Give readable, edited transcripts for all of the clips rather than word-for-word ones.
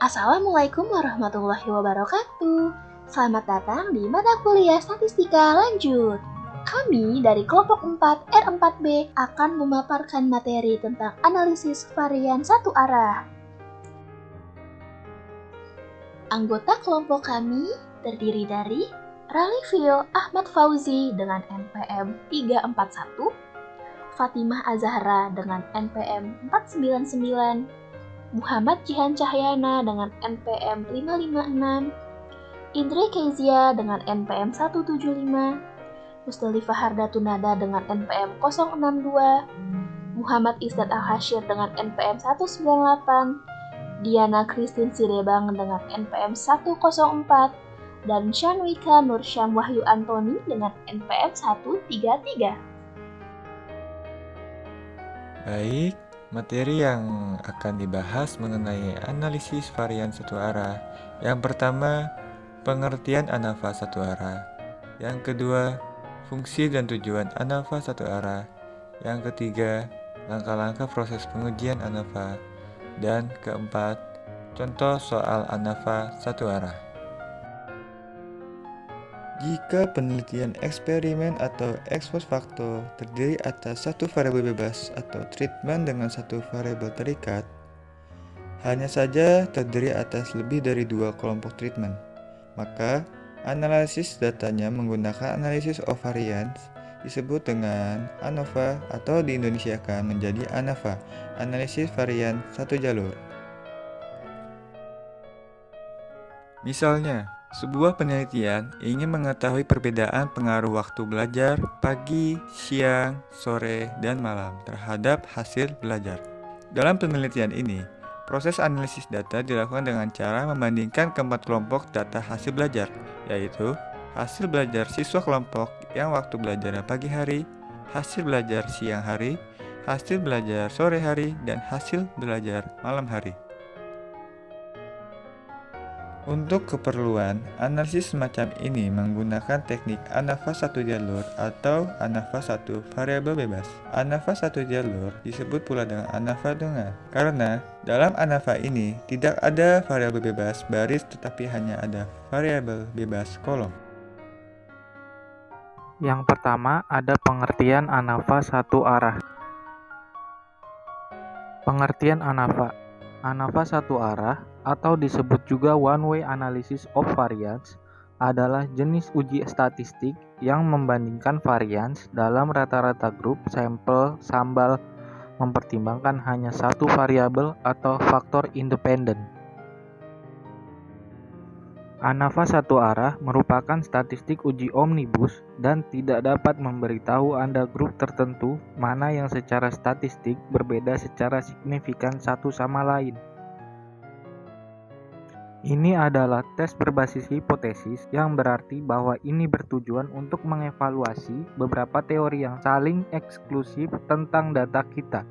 Assalamualaikum warahmatullahi wabarakatuh. Selamat datang di mata kuliah Statistika Lanjut. Kami dari kelompok 4 R4B akan memaparkan materi tentang analisis varian satu arah. Anggota kelompok kami terdiri dari Ralifio Ahmad Fauzi dengan NPM 341, Fatimah Azahra dengan NPM 499, Muhammad Jihan Cahyana dengan NPM 556, Indri Kezia dengan NPM 175, Mustalifah Hardatunada dengan NPM 062, Muhammad Izzat Al-Hashir dengan NPM 198, Diana Christine Sirebang dengan NPM 104, dan Shanwika Nursyam Wahyu Antoni dengan NPM 133. Baik, materi yang akan dibahas mengenai analisis varian satu arah. Yang pertama, pengertian ANAVA satu arah. Yang kedua, fungsi dan tujuan ANAVA satu arah. Yang ketiga, langkah-langkah proses pengujian ANAVA. Dan keempat, contoh soal ANAVA satu arah. Jika penelitian eksperimen atau ex post facto terdiri atas satu variabel bebas atau treatment dengan satu variabel terikat, hanya saja terdiri atas lebih dari dua kelompok treatment, maka analisis datanya menggunakan analisis of variance disebut dengan ANOVA atau diindonesiakan menjadi ANAVA, analisis varian satu jalur. Misalnya, sebuah penelitian ingin mengetahui perbedaan pengaruh waktu belajar pagi, siang, sore, dan malam terhadap hasil belajar. Dalam penelitian ini, proses analisis data dilakukan dengan cara membandingkan keempat kelompok data hasil belajar, yaitu hasil belajar siswa kelompok yang waktu belajarnya pagi hari, hasil belajar siang hari, hasil belajar sore hari, dan hasil belajar malam hari. Untuk keperluan analisis semacam ini menggunakan teknik ANAVA satu jalur atau ANAVA satu variabel bebas. ANAVA satu jalur disebut pula dengan ANAVA tunggal karena dalam ANAVA ini tidak ada variabel bebas baris tetapi hanya ada variabel bebas kolom. Yang pertama ada pengertian ANAVA satu arah. Pengertian ANAVA. ANAVA satu arah atau disebut juga one-way analysis of variance adalah jenis uji statistik yang membandingkan variance dalam rata-rata grup sampel sambal mempertimbangkan hanya satu variabel atau faktor independen. ANAVA satu arah merupakan statistik uji omnibus dan tidak dapat memberitahu Anda grup tertentu mana yang secara statistik berbeda secara signifikan satu sama lain. Ini adalah tes berbasis hipotesis yang berarti bahwa ini bertujuan untuk mengevaluasi beberapa teori yang saling eksklusif tentang data kita.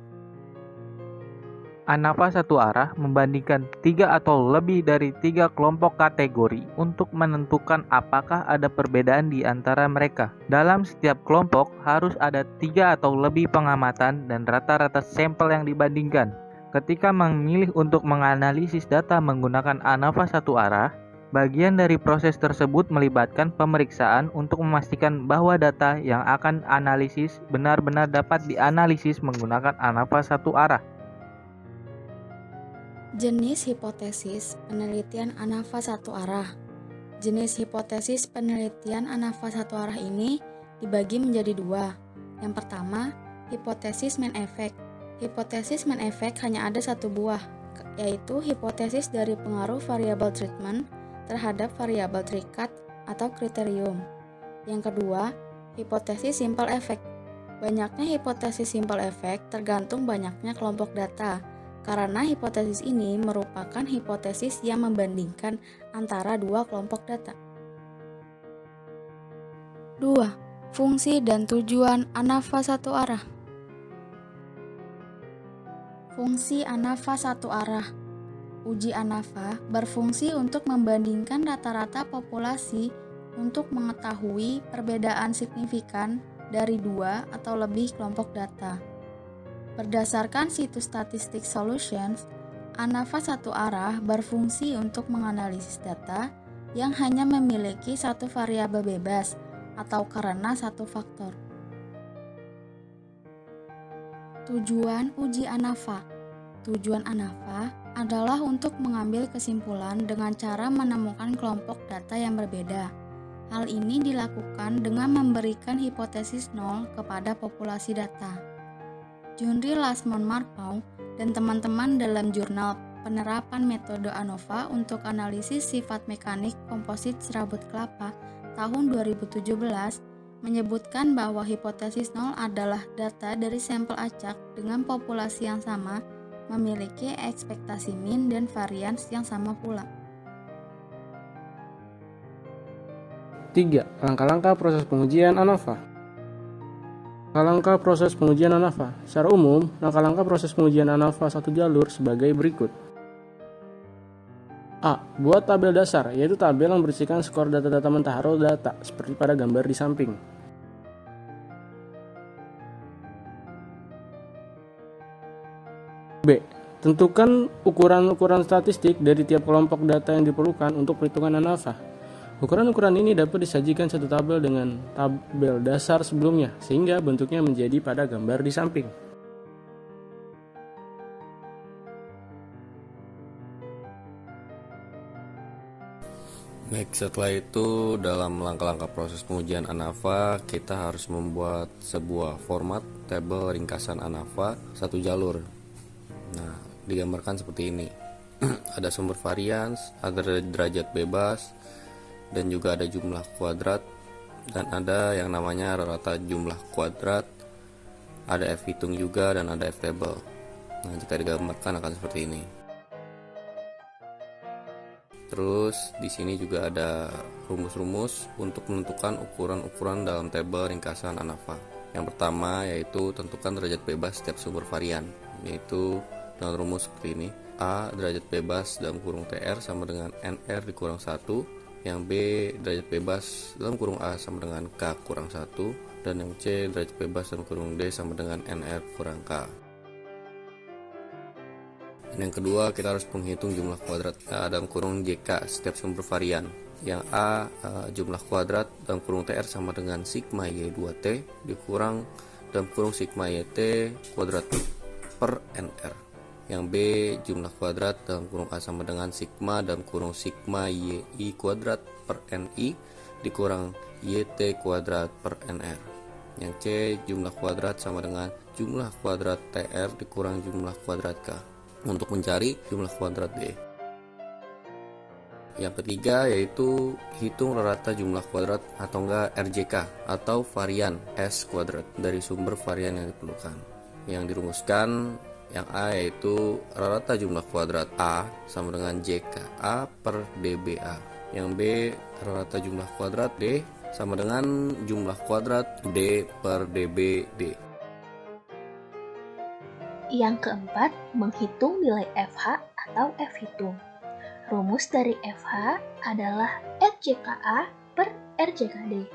ANAVA satu arah membandingkan 3 atau lebih dari 3 kelompok kategori untuk menentukan apakah ada perbedaan di antara mereka. Dalam setiap kelompok harus ada 3 atau lebih pengamatan dan rata-rata sampel yang dibandingkan. Ketika memilih untuk menganalisis data menggunakan ANAVA satu arah, bagian dari proses tersebut melibatkan pemeriksaan untuk memastikan bahwa data yang akan analisis benar-benar dapat dianalisis menggunakan ANAVA satu arah. Jenis hipotesis penelitian ANAVA satu arah. Jenis hipotesis penelitian ANAVA satu arah ini dibagi menjadi dua. Yang pertama, hipotesis main effect. Hipotesis main effect hanya ada satu buah, yaitu hipotesis dari pengaruh variabel treatment terhadap variabel terikat atau kriterium. Yang kedua, hipotesis simple effect. Banyaknya hipotesis simple effect tergantung banyaknya kelompok data. Karena hipotesis ini merupakan hipotesis yang membandingkan antara dua kelompok data. 2. Fungsi dan tujuan ANAVA satu arah. Fungsi ANAVA satu arah. Uji ANAVA berfungsi untuk membandingkan rata-rata populasi untuk mengetahui perbedaan signifikan dari dua atau lebih kelompok data. Berdasarkan situs Statistic Solutions, ANAVA satu arah berfungsi untuk menganalisis data yang hanya memiliki satu variabel bebas atau karena satu faktor. Tujuan uji ANAVA. Tujuan ANAVA adalah untuk mengambil kesimpulan dengan cara menemukan kelompok data yang berbeda. Hal ini dilakukan dengan memberikan hipotesis nol kepada populasi data. Junri Lasmon Marpau dan teman-teman dalam jurnal Penerapan Metode ANOVA untuk Analisis Sifat Mekanik Komposit Serabut Kelapa tahun 2017 menyebutkan bahwa hipotesis nol adalah data dari sampel acak dengan populasi yang sama memiliki ekspektasi min dan varians yang sama pula. 3. Langkah-langkah proses pengujian ANOVA. Langkah-langkah proses pengujian ANOVA. Secara umum, langkah-langkah proses pengujian ANOVA satu jalur sebagai berikut. A. Buat tabel dasar, yaitu tabel yang berisikan skor data-data mentah raw data, seperti pada gambar di samping. B. Tentukan ukuran-ukuran statistik dari tiap kelompok data yang diperlukan untuk perhitungan ANOVA. Ukuran-ukuran ini dapat disajikan satu tabel dengan tabel dasar sebelumnya, sehingga bentuknya menjadi pada gambar di samping. Baik, setelah itu dalam langkah-langkah proses pengujian ANAVA, kita harus membuat sebuah format tabel ringkasan ANAVA satu jalur. Nah, digambarkan seperti ini. Ada sumber varians, ada derajat bebas, dan juga ada jumlah kuadrat, dan ada yang namanya rata jumlah kuadrat, ada F hitung juga, dan ada F table. Nah, jika digambarkan akan seperti ini. Terus di sini juga ada rumus-rumus untuk menentukan ukuran-ukuran dalam tabel ringkasan ANAVA. Yang pertama yaitu tentukan derajat bebas setiap sumber varian, yaitu dengan rumus seperti ini. A derajat bebas dalam kurung TR sama dengan NR dikurang 1. Yang B derajat bebas dalam kurung A sama dengan K kurang 1, dan yang C derajat bebas dalam kurung D sama dengan NR kurang K. Dan yang kedua, kita harus menghitung jumlah kuadrat dalam kurung JK setiap sumber varian. Yang A jumlah kuadrat dalam kurung TR sama dengan sigma Y2T dikurang dalam kurung sigma YT kuadrat per NR. Yang B jumlah kuadrat dalam kurung A sama dengan sigma dalam kurung sigma YI kuadrat per NI dikurang YT kuadrat per NR. Yang C jumlah kuadrat sama dengan jumlah kuadrat TR dikurang jumlah kuadrat K untuk mencari jumlah kuadrat D. Yang ketiga yaitu hitung rata jumlah kuadrat atau enggak RJK atau varian S kuadrat dari sumber varian yang diperlukan. Yang dirumuskan yang A yaitu rata jumlah kuadrat A sama dengan JK A per DBA. Yang B rata jumlah kuadrat D sama dengan jumlah kuadrat D per DBD. Yang keempat, menghitung nilai FH atau F hitung. Rumus dari FH adalah RJKA per RJKD.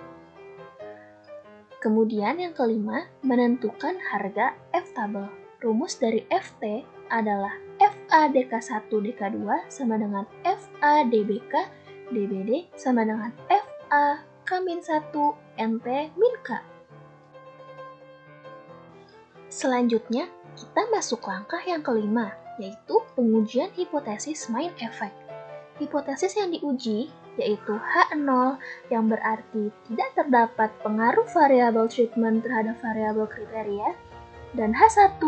Kemudian yang kelima, menentukan harga F tabel. Rumus dari FT adalah FA-DK1 DK2 sama dengan FA-DBK DBD sama dengan FA K-1 NT min K. Selanjutnya, kita masuk langkah yang kelima, yaitu pengujian hipotesis main efek. Hipotesis yang diuji yaitu H0 yang berarti tidak terdapat pengaruh variabel treatment terhadap variabel kriteria, dan H1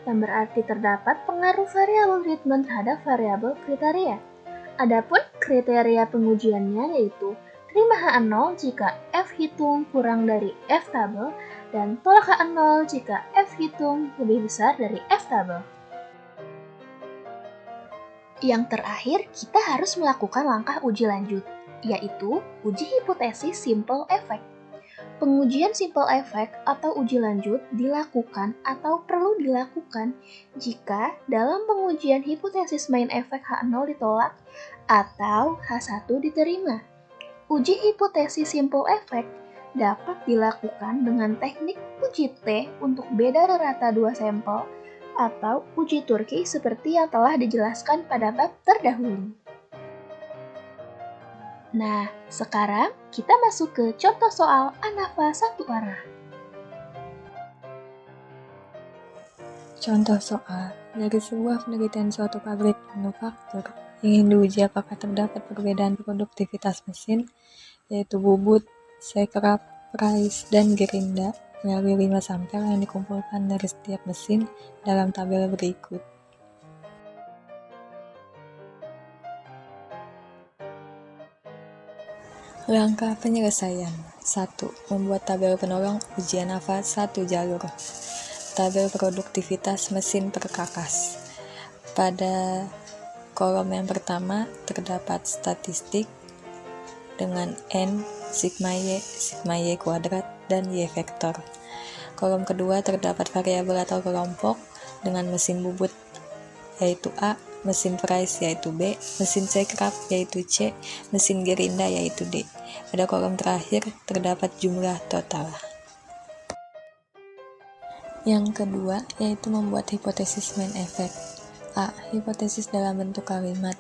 yang berarti terdapat pengaruh variabel treatment terhadap variabel kriteria. Adapun kriteria pengujiannya yaitu terima H0 jika F hitung kurang dari F tabel dan tolak H0 jika F hitung lebih besar dari F tabel. Yang terakhir, kita harus melakukan langkah uji lanjut, yaitu uji hipotesis simple effect. Pengujian simple effect atau uji lanjut dilakukan atau perlu dilakukan jika dalam pengujian hipotesis main effect H0 ditolak atau H1 diterima. Uji hipotesis simple effect dapat dilakukan dengan teknik uji T untuk beda rata dua sampel atau uji Turki seperti yang telah dijelaskan pada bab terdahulu. Nah, sekarang kita masuk ke contoh soal ANAFA satu arah. Contoh soal, dari sebuah penelitian suatu pabrik manufaktur ingin diuji apakah terdapat perbedaan produktivitas mesin, yaitu bubut, sekrap, price, dan gerinda melalui 5 sampel yang dikumpulkan dari setiap mesin dalam tabel berikut. Langkah penyelesaian. 1. Membuat tabel penolong uji ANAFA 1 jalur. Tabel produktivitas mesin perkakas. Pada kolom yang pertama terdapat statistik dengan N, sigma Y kuadrat, dan Y vektor. Kolom kedua terdapat variabel atau kelompok dengan mesin bubut yaitu A, mesin price yaitu B, mesin sekrap yaitu C, mesin gerinda yaitu D. Pada kolom terakhir terdapat jumlah total. Yang kedua yaitu membuat hipotesis main effect. A. Hipotesis dalam bentuk kalimat.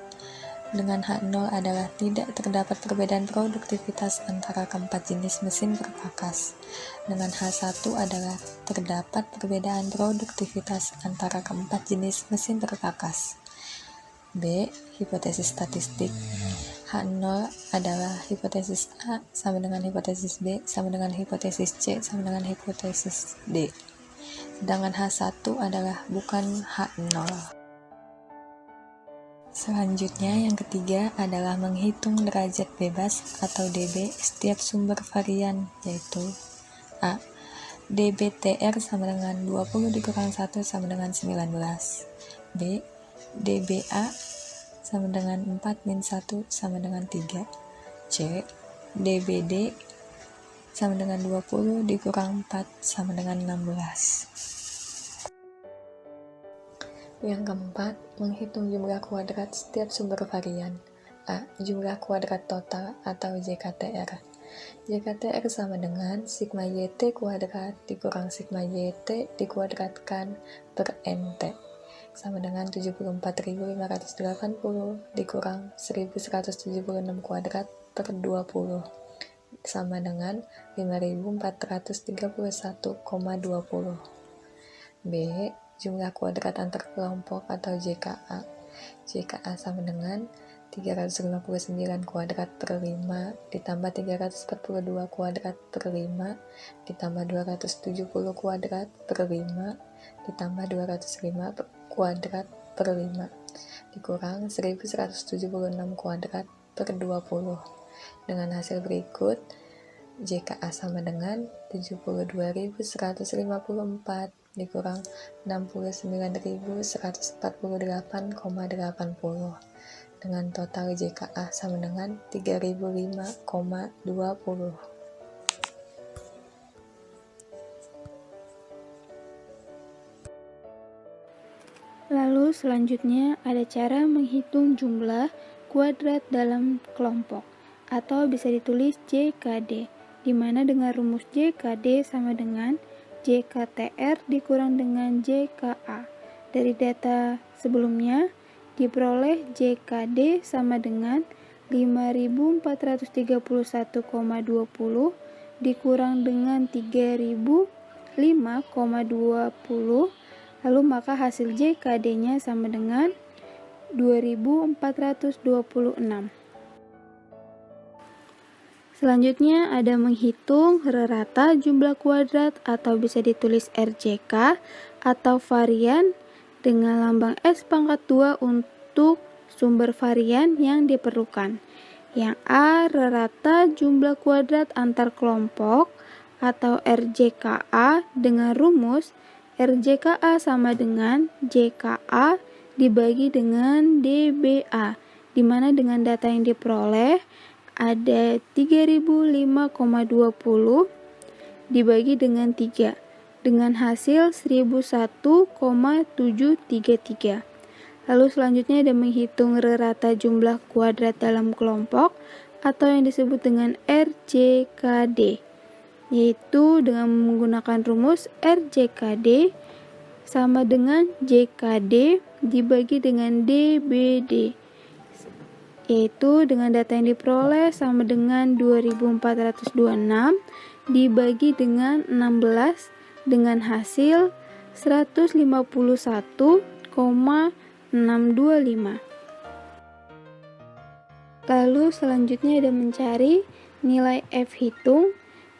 Dengan H0 adalah tidak terdapat perbedaan produktivitas antara keempat jenis mesin perkakas. Dengan H1 adalah terdapat perbedaan produktivitas antara keempat jenis mesin perkakas. B. Hipotesis statistik. H0 adalah hipotesis A sama dengan hipotesis B sama dengan hipotesis C sama dengan hipotesis D. Sedangkan H1 adalah bukan H0. Selanjutnya yang ketiga adalah menghitung derajat bebas atau dB setiap sumber varian, yaitu A. dBTR sama dengan 20 dikurang 1 sama dengan 19. B. dBA sama dengan 4 min 1 sama dengan 3. C. dBD sama dengan 20 dikurang 4 sama dengan 16. Yang keempat, menghitung jumlah kuadrat setiap sumber varian. A. Jumlah kuadrat total atau JKTR. JKTR sama dengan sigma YT kuadrat dikurang sigma YT dikuadratkan per NT sama dengan 74.580 dikurang 1176 kuadrat per 20 sama dengan 5431,20. B. Jumlah kuadrat antar kelompok atau JKA. JKA sama dengan 359 kuadrat per 5 ditambah 342 kuadrat per 5 ditambah 270 kuadrat per 5 ditambah 205 kuadrat per 5 dikurang 1176 kuadrat per 20. Dengan hasil berikut, JKA sama dengan 72.154 dikurang 69.148,80 dengan total JKA sama dengan 3.005,20. Lalu selanjutnya ada cara menghitung jumlah kuadrat dalam kelompok atau bisa ditulis JKD, di mana dengan rumus JKD sama dengan JKTR dikurang dengan JKA. Dari data sebelumnya diperoleh JKD sama dengan 5.431,20 dikurang dengan 3.005,20, lalu maka hasil JKD-nya sama dengan 2.426. Selanjutnya ada menghitung rata jumlah kuadrat atau bisa ditulis RJK atau varian dengan lambang S pangkat 2 untuk sumber varian yang diperlukan. Yang A, rata jumlah kuadrat antar kelompok atau RJKA dengan rumus RJKA sama dengan JKA dibagi dengan DBA, di mana dengan data yang diperoleh ada 3.005,20 dibagi dengan 3 dengan hasil 1.001,733. Lalu selanjutnya ada menghitung rata jumlah kuadrat dalam kelompok atau yang disebut dengan RJKD, yaitu dengan menggunakan rumus RJKD sama dengan JKD dibagi dengan DBD, yaitu dengan data yang diperoleh sama dengan 2426 dibagi dengan 16 dengan hasil 151,625. Lalu selanjutnya ada mencari nilai F hitung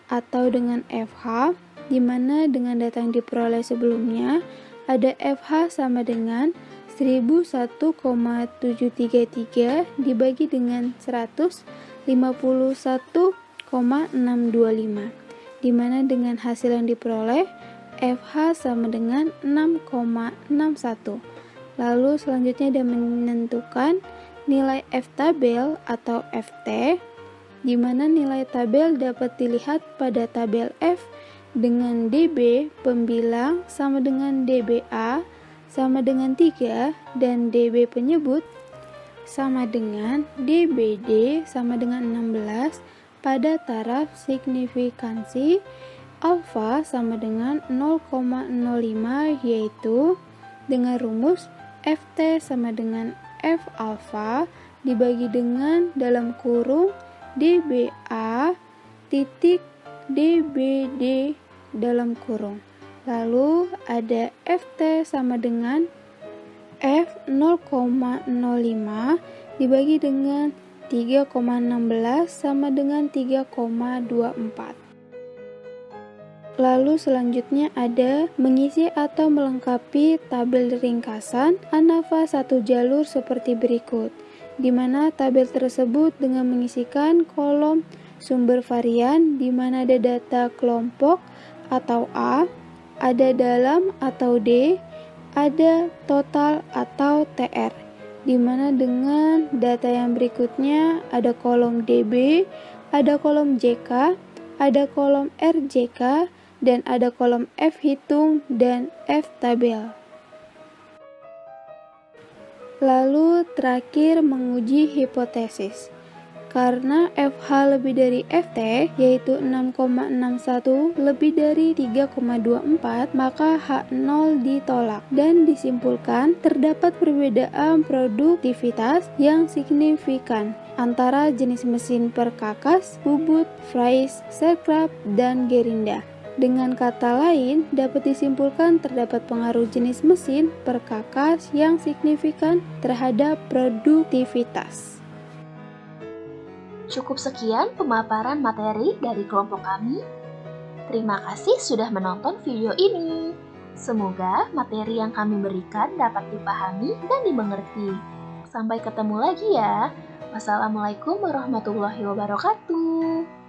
atau dengan FH, di mana dengan data yang diperoleh sebelumnya ada FH sama dengan 1001,733 dibagi dengan 151,625, di mana dengan hasil yang diperoleh FH sama dengan 6,61. Lalu selanjutnya ada menentukan nilai F tabel atau FT, di mana nilai tabel dapat dilihat pada tabel F dengan DB pembilang sama dengan DBA sama dengan 3 dan DB penyebut sama dengan DBD sama dengan 16 pada taraf signifikansi alfa sama dengan 0,05, yaitu dengan rumus FT sama dengan F alfa dibagi dengan dalam kurung DBA titik DBD dalam kurung. Lalu ada FT sama dengan F 0,05 dibagi dengan 3,16 sama dengan 3,24. Lalu selanjutnya ada mengisi atau melengkapi tabel ringkasan ANAFA satu jalur seperti berikut, di mana tabel tersebut dengan mengisikan kolom sumber varian di mana ada data kelompok atau A, ada dalam atau D, ada total atau TR, di mana dengan data yang berikutnya ada kolom DB, ada kolom JK, ada kolom RJK, dan ada kolom F hitung dan F tabel. Lalu terakhir menguji hipotesis. Karena FH lebih dari FT, yaitu 6,61 lebih dari 3,24, maka H0 ditolak dan disimpulkan terdapat perbedaan produktivitas yang signifikan antara jenis mesin Perkakas, Bubut, Fries, Serkrap, dan Gerinda. Dengan kata lain, dapat disimpulkan terdapat pengaruh jenis mesin Perkakas yang signifikan terhadap produktivitas. Cukup sekian pemaparan materi dari kelompok kami. Terima kasih sudah menonton video ini. Semoga materi yang kami berikan dapat dipahami dan dimengerti. Sampai ketemu lagi ya. Wassalamualaikum warahmatullahi wabarakatuh.